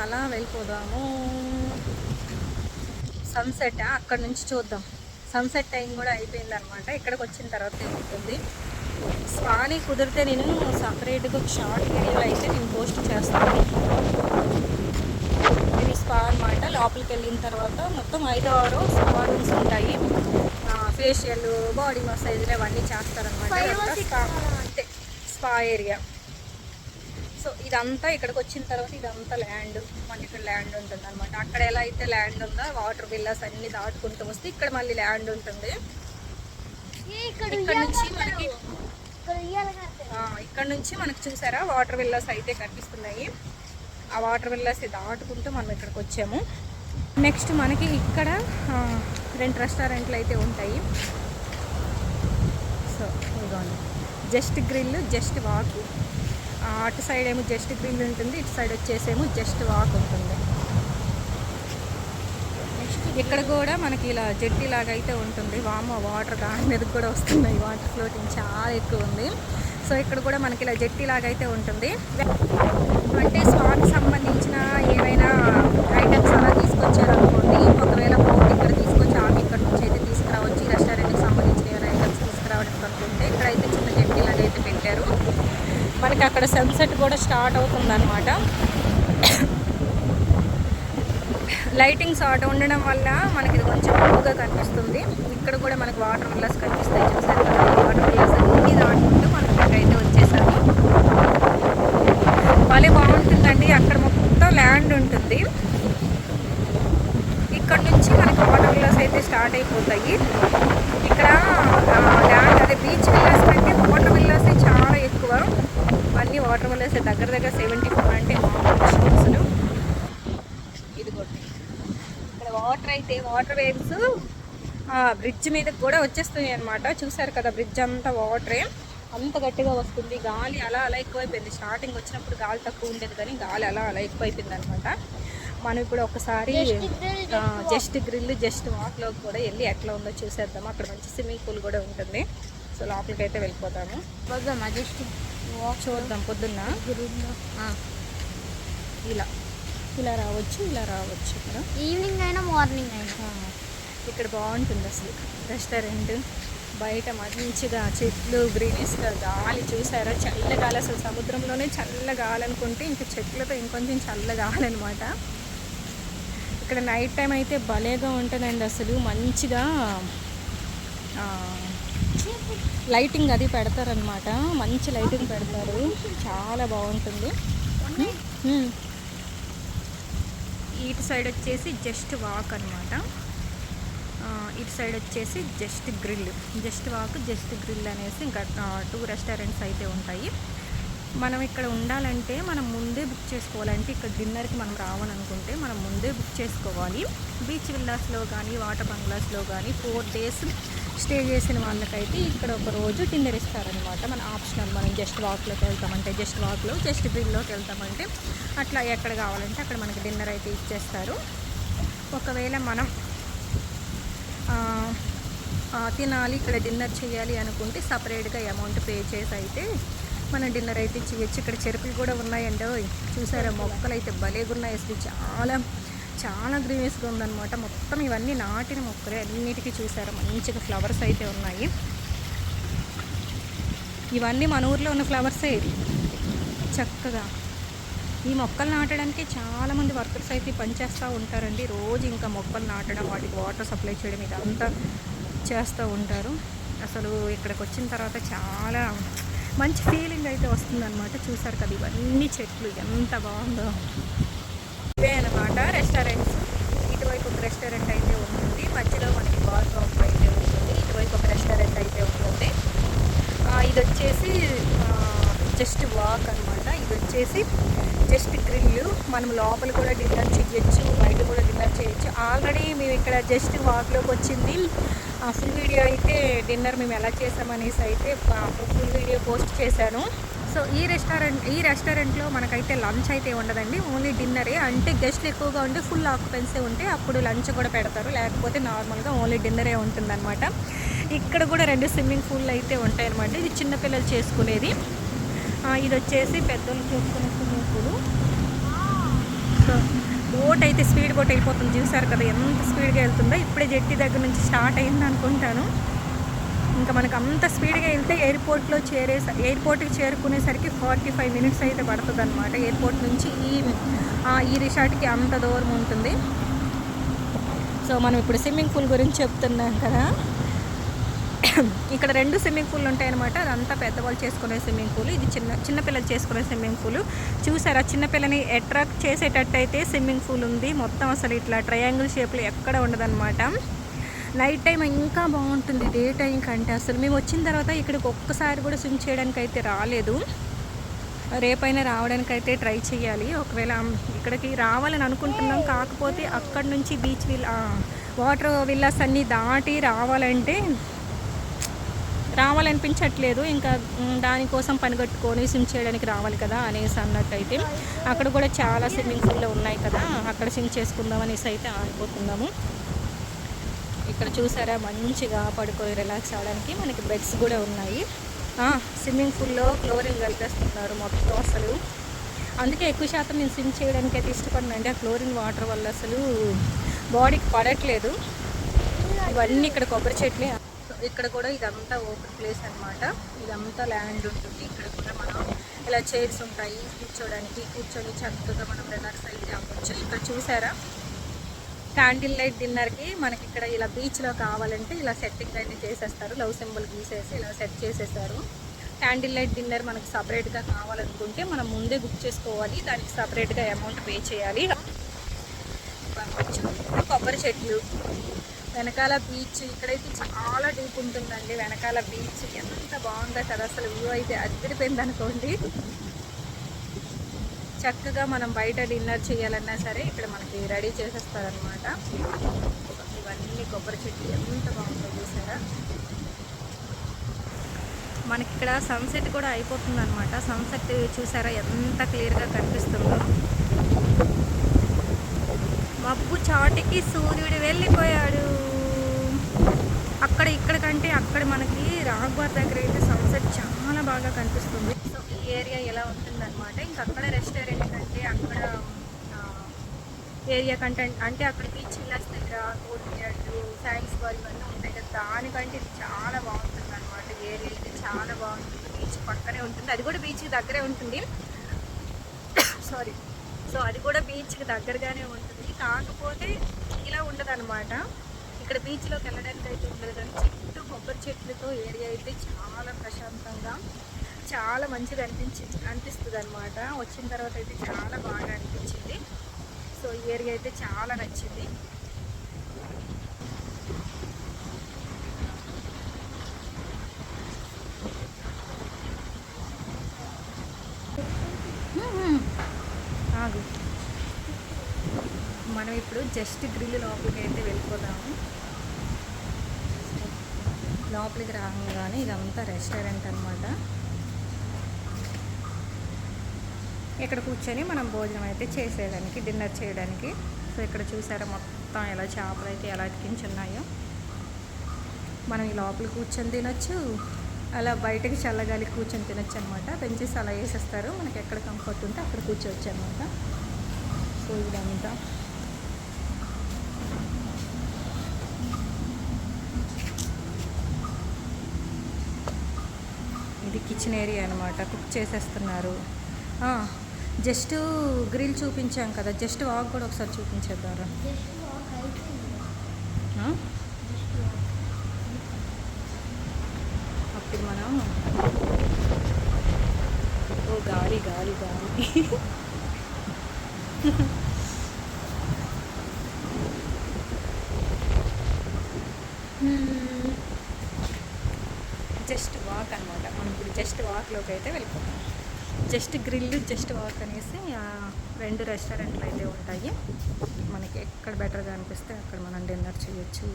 అలా వెళ్ళిపోదాము. సన్సెట్ అక్కడ నుంచి చూద్దాం. సన్సెట్ టైం కూడా అయిపోయింది అనమాట. ఇక్కడికి వచ్చిన తర్వాత ఏమవుతుంది, స్పాని కుదిరితే నేను సపరేట్గా ఒక షార్ట్ వీడియో అయితే నేను పోస్ట్ చేస్తాను. ఇది స్పా అనమాట. లోపలికి వెళ్ళిన తర్వాత మొత్తం 5-6 స్పా రూమ్స్ ఉంటాయి. ఫేషియల్, బాడీ మసాజ్లు అవన్నీ చేస్తారనమాట. అంతే స్పా ఏరియా. సో ఇదంతా ఇక్కడికి వచ్చిన తర్వాత ఇదంతా ల్యాండ్, మనకి ఇక్కడ ల్యాండ్ ఉంటుంది అనమాట. అక్కడ ఎలా అయితే ల్యాండ్ ఉందో వాటర్ విల్లాస్ అన్నీ దాటుకుంటూ వస్తే ఇక్కడ మళ్ళీ ల్యాండ్ ఉంటుంది. ఇక్కడ నుంచి మనకి చూసారా వాటర్ విల్లాస్ అయితే కనిపిస్తున్నాయి. ఆ వాటర్ విల్లాస్ దాటుకుంటూ మనం ఇక్కడికి వచ్చాము. నెక్స్ట్ మనకి ఇక్కడ 2 రెస్టారెంట్లు అయితే ఉంటాయి. సో ఇదిగోండి, జస్ట్ గ్రిల్, జస్ట్ వాక్. అటు సైడ్ ఏమో జస్ట్ గ్రిల్ ఉంటుంది, ఇటు సైడ్ వచ్చేసేమో జస్ట్ వాక్ ఉంటుంది. ఇక్కడ కూడా మనకి ఇలా జెట్టి లాగా అయితే ఉంటుంది. వాటర్ దాని మీదకి కూడా వస్తున్నాయి, వాటర్ ఫ్లోటింగ్ చాలా ఎక్కువ ఉంది. సో ఇక్కడ కూడా మనకి ఇలా జెట్టి లాగా అయితే ఉంటుంది. అంటే స్పాకి సంబంధించిన ఏవైనా ఐటమ్స్ అలా తీసుకొచ్చారనుకోండి, ఒకవేళ బోట్ ఇక్కడ తీసుకొచ్చి ఆమె ఇక్కడ నుంచి అయితే తీసుకురావచ్చు. ఈ రెస్టారెంట్కి సంబంధించిన ఏమైనా ఐటమ్స్ తీసుకురావడానికి అనుకుంటే ఇక్కడైతే చిన్న జెట్టి లాగా అయితే పెట్టారు. మనకి అక్కడ సన్సెట్ కూడా స్టార్ట్ అవుతుంది అనమాట. లైటింగ్స్ ఉండడం వల్ల మనకి ఇది కొంచెం ఎక్కువగా కనిపిస్తుంది. ఇక్కడ కూడా మనకి వాటర్ విల్లాస్ కనిపిస్తాయి, చూసారు కదా. వాటర్ విల్లాస్ అన్నీ దాటుకుంటూ మనం ఇక్కడికైతే వచ్చేసాము. భలే బాగుంటుందండి. అక్కడ మొత్తం ల్యాండ్ ఉంటుంది, ఇక్కడ నుంచి మనకి వాటర్ విల్లాస్ అయితే స్టార్ట్ అయిపోతాయి. ఇక్కడ ల్యాండ్ అదే బీచ్ విల్లాస్ కంటే వాటర్ విల్లాస్ చాలా ఎక్కువ. అన్నీ వాటర్ విల్లాస్ దగ్గర 74 అంటే అసలు. ఇదిగోండి ఇక్కడ వాటర్ వేవ్స్ ఆ బ్రిడ్జ్ మీద కూడా వచ్చేస్తున్నాయి అనమాట. చూసారు కదా, బ్రిడ్జ్ అంతా వాటరే, అంత గట్టిగా వస్తుంది. గాలి అలా అలా ఎక్కువైపోయింది. స్టార్టింగ్ వచ్చినప్పుడు గాలి తక్కువ ఉండేది, కానీ గాలి అలా అలా ఎక్కువైపోయింది అనమాట. మనం ఇప్పుడు ఒకసారి జస్ట్ గ్రిల్ జస్ట్ వాక్లోకి కూడా వెళ్ళి ఎట్లా ఉందో చూసేద్దాము. అక్కడ మంచి స్విమ్మింగ్ పూల్ కూడా ఉంటుంది. సో లోపలికి అయితే వెళ్ళిపోతాము. జస్ట్ చూద్దాం. పొద్దున్న ఇలా ఇలా రావచ్చు, ఇలా రావచ్చు. ఇక్కడ ఈవినింగ్ అయినా మార్నింగ్ అయినా ఇక్కడ బాగుంటుంది అసలు. రెస్టారెంట్ బయట మంచిగా చెట్లు, గ్రీనెస్గా, గాలి చూసారా, చల్లగాలి. అసలు సముద్రంలోనే చల్లగాలి అనుకుంటే ఇంకా చెట్లతో ఇంకొంచెం చల్లగాలి అనమాట. ఇక్కడ నైట్ టైం అయితే భలేగా ఉంటుందండి. అసలు మంచిగా లైటింగ్ అది పెడతారనమాట. మంచి లైటింగ్ పెడతారు, చాలా బాగుంటుంది. ఇటు సైడ్ వచ్చేసి జస్ట్ వాక్ అనమాట. ఇటు సైడ్ వచ్చేసి just grill, just walk, just grill అనేసి ఇంకా 2 రెస్టారెంట్స్ అయితే ఉంటాయి. మనం ఇక్కడ ఉండాలంటే మనం ముందే బుక్ చేసుకోవాలంటే, ఇక్కడ డిన్నర్కి మనం రావాలనుకుంటే మనం ముందే బుక్ చేసుకోవాలి. బీచ్ విల్లాస్లో కానీ వాటర్ బంగ్లాస్లో కానీ 4 days స్టే చేసిన వాళ్ళకైతే ఇక్కడ ఒక రోజు డిన్నర్ ఇస్తారనమాట. మన ఆప్షనల్. మనం జస్ట్ వాక్లోకి వెళ్తామంటే జస్ట్ వాక్లో, జస్ట్ గ్రిల్లోకి వెళ్తామంటే అట్లా ఎక్కడ కావాలంటే అక్కడ మనకి డిన్నర్ అయితే ఇచ్చేస్తారు. ఒకవేళ మనం తినాలి, ఇక్కడ డిన్నర్ చేయాలి అనుకుంటే సపరేట్గా అమౌంట్ పే చేసి అయితే మనం డిన్నర్ అయితే చేయొచ్చు. ఇక్కడ చెరుకులు కూడా ఉన్నాయండి. చూసారా, మొక్కలు అయితే భలేగున్నాయి. అసలు చాలా చాలా గ్రీనెస్గా ఉందన్నమాట. మొత్తం ఇవన్నీ నాటిన మొక్కలే అన్నిటికీ. చూసారా, మంచిగా ఫ్లవర్స్ అయితే ఉన్నాయి. ఇవన్నీ మన ఊర్లో ఉన్న ఫ్లవర్సే. చక్కగా ఈ మొక్కలు నాటడానికి చాలామంది వర్కర్స్ అయితే పనిచేస్తూ ఉంటారండి. రోజు ఇంకా మొక్కలు నాటడం, వాటికి వాటర్ సప్లై చేయడం, ఇదంతా చేస్తూ ఉంటారు. అసలు ఇక్కడికి వచ్చిన తర్వాత చాలా మంచి ఫీలింగ్ అయితే వస్తుందన్నమాట. చూసారు కదా, ఇవన్నీ చెట్లు ఎంత బాగుందో. ఇవే అనమాట రెస్టారెంట్స్. ఇటువైపు ఒక రెస్టారెంట్ అయితే ఉంటుంది, మధ్యలో మనకి బాత్రూమ్ అయితే ఉంటుంది. ఇటువైపు ఒక రెస్టారెంట్ అయితే ఉంటుంది. ఇది వచ్చేసి జస్ట్ వాక్ అనమాట. ఇది వచ్చేసి జస్ట్ గ్రిల్. మనం లోపల కూడా డిన్నర్ చేయొచ్చు, బయట కూడా డిన్నర్ చేయొచ్చు. ఆల్రెడీ మేము ఇక్కడ జస్ట్ వాక్లోకి వచ్చింది ఫుల్ వీడియో అయితే, డిన్నర్ మేము ఎలా చేసామనేసి అయితే ఫుల్ వీడియో పోస్ట్ చేశాను. సో ఈ రెస్టారెంట్లో మనకైతే లంచ్ అయితే ఉండదండి, ఓన్లీ డిన్నరే. అంటే గెస్ట్లు ఎక్కువగా ఉంటే ఫుల్ ఆక్యుపెన్సీ ఉంటే అప్పుడు లంచ్ కూడా పెడతారు, లేకపోతే నార్మల్గా ఓన్లీ డిన్నరే ఉంటుందన్నమాట. ఇక్కడ కూడా 2 స్విమ్మింగ్ పూల్ అయితే ఉంటాయన్నమాట. ఇది చిన్నపిల్లలు చేసుకునేది, ఇది వచ్చేసి పెద్దలు చేసుకునే స్విమ్మింగ్ పూలు. సో బోట్ అయితే స్పీడ్ బోట్ వెళ్ళిపోతుంది. చూసారు కదా ఎంత స్పీడ్గా వెళ్తుందో. ఇప్పుడే జెట్టి దగ్గర నుంచి స్టార్ట్ అయింది అనుకుంటాను. ఇంకా మనకు అంత స్పీడ్గా వెళ్తే ఎయిర్పోర్ట్కి చేరుకునేసరికి 45 minutes అయితే పడుతుంది అనమాట. ఎయిర్పోర్ట్ నుంచి ఈ రిసార్ట్కి అంత దూరం ఉంటుంది. సో మనం ఇప్పుడు స్విమ్మింగ్ పూల్ గురించి చెప్తున్నాం కదా. ఇక్కడ 2 స్విమ్మింగ్ పూల్ ఉంటాయన్నమాట. అదంతా పెద్దవాళ్ళు చేసుకునే స్విమ్మింగ్ పూల్, ఇది చిన్నపిల్లలు చేసుకునే స్విమ్మింగ్ పూల్. చూసారా, చిన్నపిల్లని అట్రాక్ట్ చేసేటట్టు అయితే స్విమ్మింగ్ పూల్ ఉంది. మొత్తం అసలు ఇట్లా ట్రయాంగిల్ షేప్లో ఎక్కడ ఉండదన్నమాట. నైట్ టైం ఇంకా బాగుంటుంది డే టైం కంటే. అసలు మేము వచ్చిన తర్వాత ఇక్కడికి ఒక్కసారి కూడా స్విమ్ చేయడానికి అయితే రాలేదు. రేపైనా రావడానికి అయితే ట్రై చేయాలి. ఒకవేళ ఇక్కడికి రావాలని అనుకుంటున్నాం, కాకపోతే అక్కడి నుంచి బీచ్ వాటర్ విల్లాస్ అన్నీ దాటి రావాలనిపించట్లేదు. ఇంకా దానికోసం పని కట్టుకొని స్విమ్ చేయడానికి రావాలి కదా అనేసి అన్నట్టయితే అక్కడ కూడా చాలా స్విమ్మింగ్ పూల్లో ఉన్నాయి కదా, అక్కడ స్విమ్ చేసుకుందాం అనేసి అయితే ఆగిపోతున్నాము. ఇక్కడ చూసారా, మంచిగా పడుకొని రిలాక్స్ అవ్వడానికి మనకి బెడ్స్ కూడా ఉన్నాయి. స్విమ్మింగ్ పూల్లో క్లోరిన్ కలిపేస్తున్నారు మొత్తం అసలు. అందుకే ఎక్కువ శాతం నేను స్విమ్ చేయడానికి అయితే ఇష్టపడినండి. ఆ క్లోరిన్ వాటర్ వల్ల అసలు బాడీకి పడట్లేదు. ఇవన్నీ ఇక్కడ కొబ్బరి చెట్లే. ఇక్కడ కూడా ఇదంతా ఓపెన్ ప్లేస్ అనమాట. ఇదంతా ల్యాండ్ ఉంటుంది. ఇక్కడ కూడా మనం ఇలా చైర్స్ ఉంటాయి కూర్చొని చక్కగా మనం రిలాక్స్ అయితే అవ్వచ్చు. ఇక్కడ చూసారా, క్యాండిల్ లైట్ డిన్నర్కి మనకి ఇక్కడ ఇలా బీచ్లో కావాలంటే ఇలా సెట్టింగ్ అయితే చేసేస్తారు. లవ్ సింబల్ గీసేసి ఇలా సెట్ చేసేసారు. క్యాండిల్ లైట్ డిన్నర్ మనకి సపరేట్గా కావాలనుకుంటే మనం ముందే బుక్ చేసుకోవాలి, దానికి సపరేట్గా అమౌంట్ పే చేయాలి. కొబ్బరి చెట్లు, వెనకాల బీచ్. ఇక్కడైతే చాలా డీప్ ఉంటుందండి వెనకాల బీచ్. ఎంత బాగుందో కదా అసలు. వ్యూ అయితే అదిరిపోయింది అనుకోండి. చక్కగా మనం బయట డిన్నర్ చేయాలన్నా సరే ఇక్కడ మనకి రెడీ చేసేస్తారనమాట. ఇవన్నీ కొబ్బరి చెట్లు ఎంత బాగుందో చూసారా. మనకి ఇక్కడ సన్సెట్ కూడా అయిపోతుంది అనమాట. సన్సెట్ చూసారా ఎంత క్లియర్గా కనిపిస్తుందో. మబ్బు చాటికి సూర్యుడు వెళ్ళిపోయాడు. అక్కడ ఇక్కడ కంటే అక్కడ మనకి రాఘవార్ దగ్గర అయితే సన్సెట్ చాలా బాగా కనిపిస్తుంది. సో ఈ ఏరియా ఎలా ఉంటుందన్నమాట. ఇంకా అక్కడ రెస్టారెంట్ కంటే అక్కడ ఏరియా కంటే అంటే అక్కడ బీచ్ విల్లాస్ దగ్గర కోర్ట్యార్డ్ సైన్స్ బాల్ ఇవన్నీ ఉంటాయి కదా, దానికంటే ఇది చాలా బాగుంటుంది అనమాట. ఏరియా అయితే చాలా బాగుంటుంది. బీచ్ పక్కనే ఉంటుంది, అది కూడా బీచ్కి దగ్గరే ఉంటుంది. సారీ. సో అది కూడా బీచ్కి దగ్గరగానే ఉంటుంది, కాకపోతే ఇలా ఉండదు అనమాట. ఇక్కడ బీచ్లోకి వెళ్ళడానికి అయితే ఉండదు, కానీ చుట్టూ కొబ్బరి చెట్లతో ఏరియా అయితే చాలా ప్రశాంతంగా చాలా మంచిగా అనిపిస్తుంది అనమాట. వచ్చిన తర్వాత అయితే చాలా బాగా అనిపించింది. సో ఈ ఏరియా అయితే చాలా నచ్చింది. ఆగు, మనం ఇప్పుడు జస్ట్ గ్రిల్ లోపలికి అయితే వెళ్ళిపోదాము. లోపలికి రాగానే ఇదంతా రెస్టారెంట్ అనమాట. ఇక్కడ కూర్చొని మనం భోజనం అయితే చేసేయడానికి, డిన్నర్ చేయడానికి. సో ఇక్కడ చూసారా మొత్తం ఎలా చేపలు అయితే ఎలా అతికించున్నాయో. మనం ఈ లోపల కూర్చొని తినొచ్చు, అలా బయటకి చల్లగాలి కూర్చొని తినొచ్చు అనమాట. బెంచెస్ అలా వేసేస్తారు, మనకి ఎక్కడ కంఫర్ట్ ఉంటే అక్కడ కూర్చోవచ్చు అనమాట. సో ఇదంతా ఇది కిచెన్ ఏరియా అనమాట. కుక్ చేసేస్తున్నారు. జస్ట్ గ్రిల్ చూపించాం కదా, జస్ట్ వాక్ కూడా ఒకసారి చూపించేద్దారా. అప్పుడు మనం ఓ గాలి గాలి గాలి జస్ట్ వాక్ అనమాట. మనం ఇప్పుడు జస్ట్ వాక్లోకి అయితే వెళ్ళిపోతాం. జస్ట్ గ్రిల్ జస్ట్ వాక్ అనేసి 2 రెస్టారెంట్లు అయితే ఉంటాయి. మనకి ఎక్కడ బెటర్గా అనిపిస్తే అక్కడ మనం డిన్నర్ చేయొచ్చు.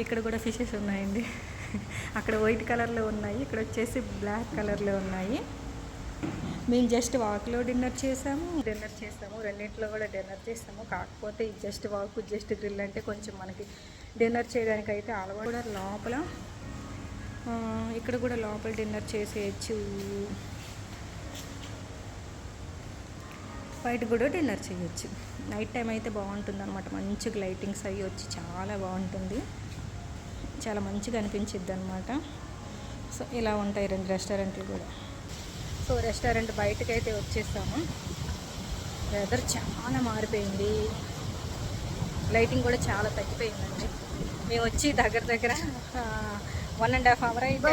ఇక్కడ కూడా ఫిషెస్ ఉన్నాయండి. అక్కడ వైట్ కలర్లో ఉన్నాయి, ఇక్కడ వచ్చేసి బ్లాక్ కలర్లో ఉన్నాయి. మేము జస్ట్ వాక్లో డిన్నర్ చేసాము, రెండింటిలో కూడా డిన్నర్ చేసాము. కాకపోతే ఈ జస్ట్ వాక్ జస్ట్ గ్రిల్ అంటే కొంచెం మనకి డిన్నర్ చేయడానికి అయితే అలవాటు. కూడా లోపల ఇక్కడ కూడా లోపల డిన్నర్ చేసేయచ్చు, బయట కూడా డిన్నర్ చేయొచ్చు. నైట్ టైం అయితే బాగుంటుంది అనమాట. మంచిగా లైటింగ్స్ అవి వచ్చి చాలా బాగుంటుంది, చాలా మంచిగా అనిపించిద్ది అనమాట. సో ఇలా ఉంటాయి 2 రెస్టారెంట్లు కూడా. సో రెస్టారెంట్ బయటకు అయితే వచ్చేసాము. వెదర్ చాలా మారిపోయింది, లైటింగ్ కూడా చాలా తగ్గిపోయిందండి. మేము వచ్చి దగ్గర 1.5 అవర్ అయితే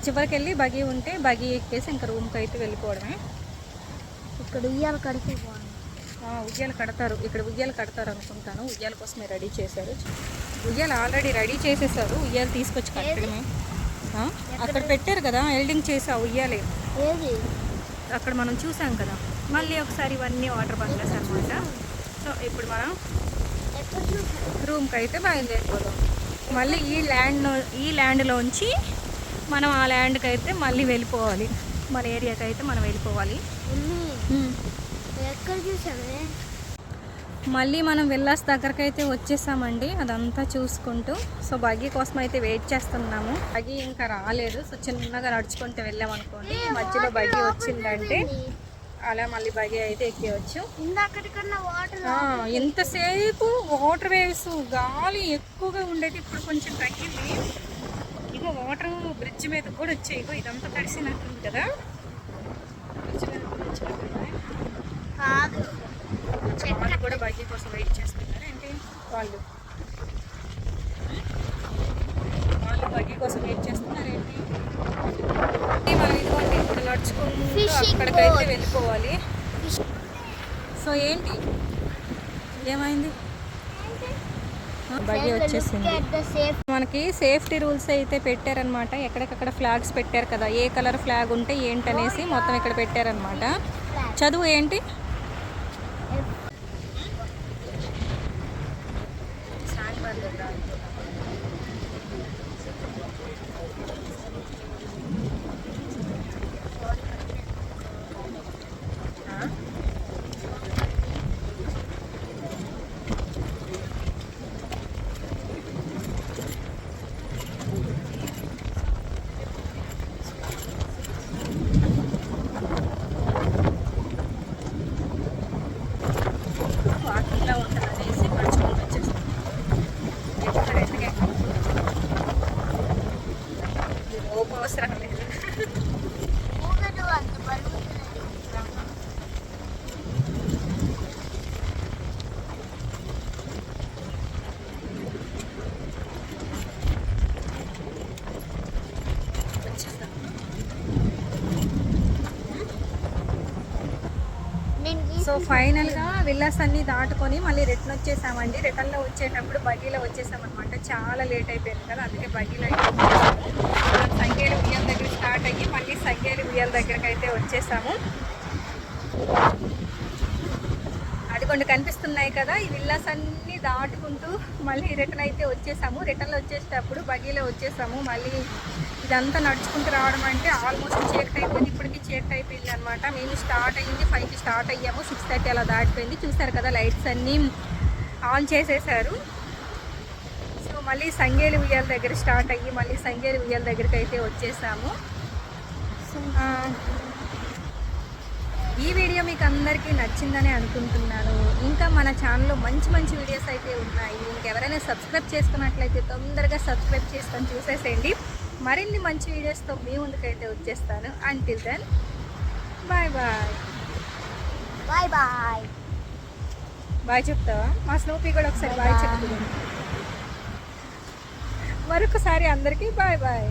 చివరికి వెళ్ళి బగీ ఉంటే బగీ ఎక్కేసి ఇంకా రూమ్కి అయితే వెళ్ళిపోవడమే. ఇక్కడ ఉయ్యాలు కడితే ఉయ్యాలు కడతారు, ఇక్కడ ఉయ్యాలు కడతారు అనుకుంటాను. ఉయ్యాల కోసమే రెడీ చేశారు. ఉయ్యాలు ఆల్రెడీ రెడీ చేసేసారు, ఉయ్యాలు తీసుకొచ్చి కట్టడమే. అక్కడ పెట్టారు కదా ఎల్డింగ్ చేసి ఆ ఉయ్యాలే అక్కడ మనం చూసాం కదా. మళ్ళీ ఒకసారి ఇవన్నీ వాటర్ బంగ్లాస్ అనమాట. సో ఇప్పుడు మనం రూమ్కి అయితే బయలుదేరిపోదాం. మళ్ళీ ఈ ల్యాండ్లోంచి మనం ఆ ల్యాండ్కి అయితే మళ్ళీ వెళ్ళిపోవాలి, మన ఏరియాకి అయితే మనం వెళ్ళిపోవాలి. ఎక్కడ చూసామే మళ్ళీ మనం విల్లాస్ దగ్గరకు అయితే వచ్చేసామండి, అదంతా చూసుకుంటూ. సో బగ్గీ కోసం అయితే వెయిట్ చేస్తున్నాము. బగ్గీ ఇంకా రాలేదు. సో చిన్నగా నడుచుకుంటూ వెళ్ళామనుకోండి, మధ్యలో బగ్గీ వచ్చిందంటే అలా మళ్ళీ బగ్గీ అయితే ఎక్కేయచ్చు. ఎంతసేపు వాటర్ వేవ్స్ గాలి ఎక్కువగా ఉండేది, ఇప్పుడు కొంచెం తగ్గింది. ఇగో వాటర్ బ్రిడ్జ్ మీద కూడా వచ్చాయి. ఇగో ఇదంతా తడిసినట్టుంది కదా, బ్రిడ్జ్ మీద కూడా వచ్చినట్టుంది. వాళ్ళు కూడా బగ్గీ కోసం వెయిట్ చేస్తున్నారు ఏంటి, వాళ్ళు బగ్గీ కోసం వెయిట్ చేస్తున్నారు ఏంటి. మనం ఇదిగోండి ఇప్పుడు నడుచుకుంటూ అక్కడికైతే వెళ్ళిపోవాలి. సో ఏంటి ఏమైంది, బగ్గీ వచ్చేసింది. మనకి సేఫ్టీ రూల్స్ అయితే పెట్టారనమాట. ఎక్కడికక్కడ ఫ్లాగ్స్ పెట్టారు కదా, ఏ కలర్ ఫ్లాగ్ ఉంటే ఏంటనేసి మొత్తం ఇక్కడ పెట్టారనమాట. చదువు ఏంటి, సో ఫైనల్గా విల్లాస్ అన్ని దాటుకొని మళ్ళీ రిటర్న్ వచ్చేసామండి. రిటర్న్లో వచ్చేటప్పుడు బగ్గీలో వచ్చేసామన్నమాట. చాలా లేట్ అయిపోయింది కదా, అందుకే బగ్గీలో అయితే వచ్చేసాము. సంగేలు ఉయ్యాల దగ్గర స్టార్ట్ అయ్యి మళ్ళీ సంగేలు ఉయ్యాల దగ్గరికి అయితే వచ్చేసాము. అదిగోండి కనిపిస్తున్నాయి కదా, ఈ విల్లాస్ అన్నీ దాటుకుంటూ మళ్ళీ రిటర్న్ అయితే వచ్చేసాము. రిటర్న్లో వచ్చేటప్పుడు బగ్గీలో వచ్చేసాము. మళ్ళీ ఇదంతా నడుచుకుంటూ రావడం అంటే ఆల్మోస్ట్ చీకటి అయిపోయింది. ఇప్పటికీ చీకటి అయిపోయింది అనమాట. మేము స్టార్ట్ అయ్యింది 5కి స్టార్ట్ అయ్యాము. 6:30 అలా దాటిపోయింది. చూసారు కదా, లైట్స్ అన్నీ ఆన్ చేసేసారు. సో మళ్ళీ సంగేలి ఉయ్యాల దగ్గర స్టార్ట్ అయ్యి మళ్ళీ సంగేలి ఉయ్యాల దగ్గరికి అయితే వచ్చేసాము. ఈ వీడియో మీకు అందరికీ నచ్చిందని అనుకుంటున్నాను. ఇంకా మన ఛానల్లో మంచి మంచి వీడియోస్ అయితే ఉన్నాయి. ఇంకెవరైనా సబ్స్క్రైబ్ చేసుకున్నట్లయితే తొందరగా సబ్స్క్రైబ్ చేసుకొని చూసేసేయండి. మరిన్ని మంచి వీడియోస్తో మీ ముందుకైతే వచ్చేస్తాను. Until then bye bye. Bye bye. Bye చెప్తావా? మా స్నూపీ కూడా ఒకసారి బాయ్ చెప్తుంది. మరొకసారి అందరికీ బాయ్ బాయ్.